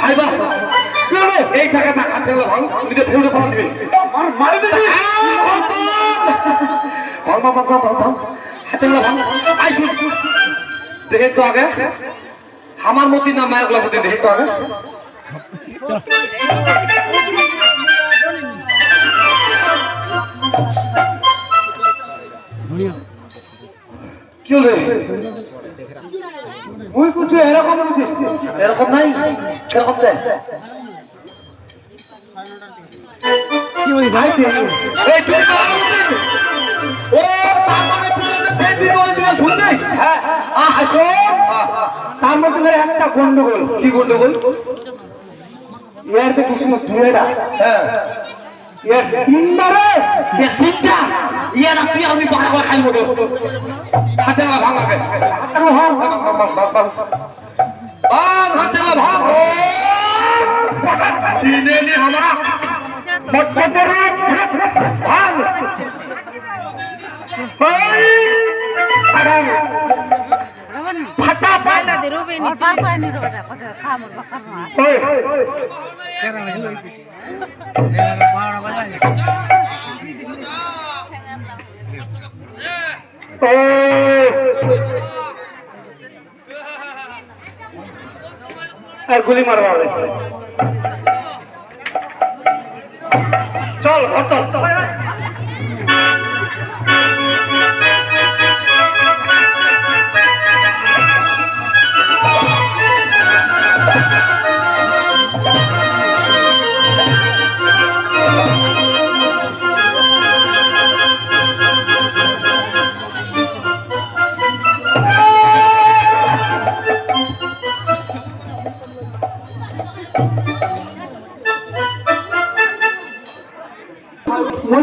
হাইবা এই টাকাটা হাতে ভাঙ নিজে ফেলে পাওয়া দিবে মারি দিবি ভাঙ ভাঙ ভাঙ ভাঙ ভাঙ হাতে ভাঙ আই শুন দেখে তো আগে আমার মতি না মায়ের গুলা মতি দেখে তো আগে কি হলো ওই কিছু এরকম এরকম নাই এরকম চাই কি বলি ভাই এই তুই ও তারপরে ছেড়ে দিয়ে বলছিস শুনছিস হ্যাঁ আসো তার মধ্যে একটা গন্ডগোল কি গন্ডগোল ইয়ার তো কৃষ্ণ ধুয়েটা হ্যাঁ ইয়ার তিনবারে তিনটা ইয়ার আপনি আমি বাড়া করে খাইব হাতে ভাঙা হাতে ভাঙ হাতে ভাঙ চিনে নি হামারা মটমটর ভাঙ ফাটা পালা দে রবে নি পার পায় নি রবে কথা খামর খামা ওই কেরা হইলো এরা পাওড়া বাজাই আর গুলি মারবা হবে চল হট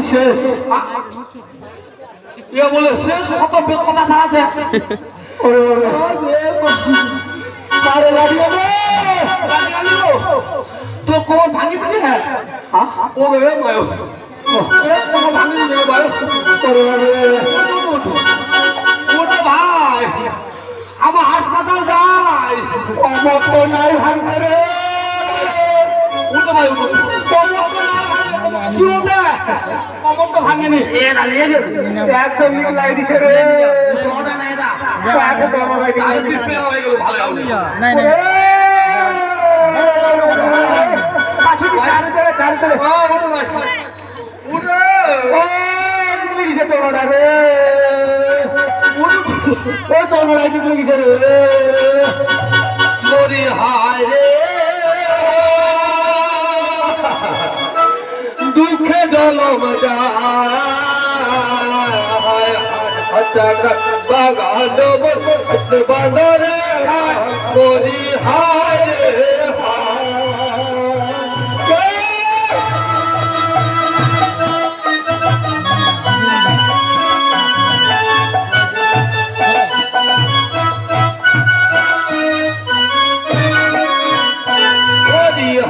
শেষ ইয়ে বলে শেষ কত কথা আছে তো কোন ভাঙি দিছে না ভাই আমার হাসপাতাল যাই নাই ভাঙবে রে ভাই ভাঙেনি একদম লাই দিছে রে হায় রে দুঃখে জলম বাগান বাদরে করি হায়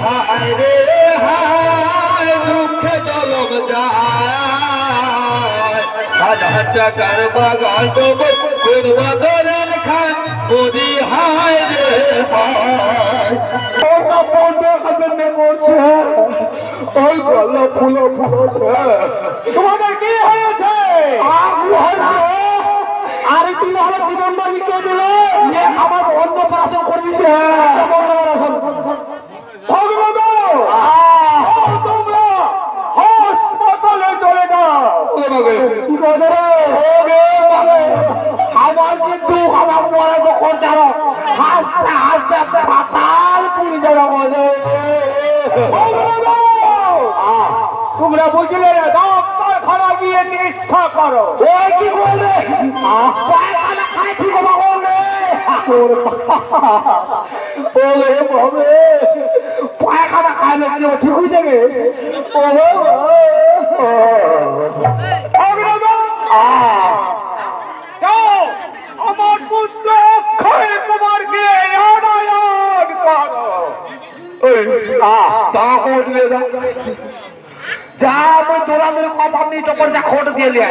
হায় রে হায় দুঃখে জলম যায় টাকার বাগান বাদরের খান করি হায় রে ওই গল্লা ফুলো ফুলোছে তোমাদের কি হয়েছে আর একটু হলো জীবন বাড়িতে দিল আমার অন্য পাশে করে দিচ্ছে তোমরা হাসপাতালে চলে যাও আমার কিন্তু আমার পরে যখন যাবো হাসতে হাসতে ফাটাল পুরি যাওয়া মজা তোমরা বুঝলে ডাক্তারখানা গিয়ে চিকিৎসা করো ওই কি করবে পায়খানা খাই কি বলবে পায়খানা খাইলে কেউ ঠিক হয়ে যাবে আমার পুত্র অক্ষয় কুমারকে যা আমি তোরা কথা নিয়ে যখন যা খোট দিয়ে লিয়া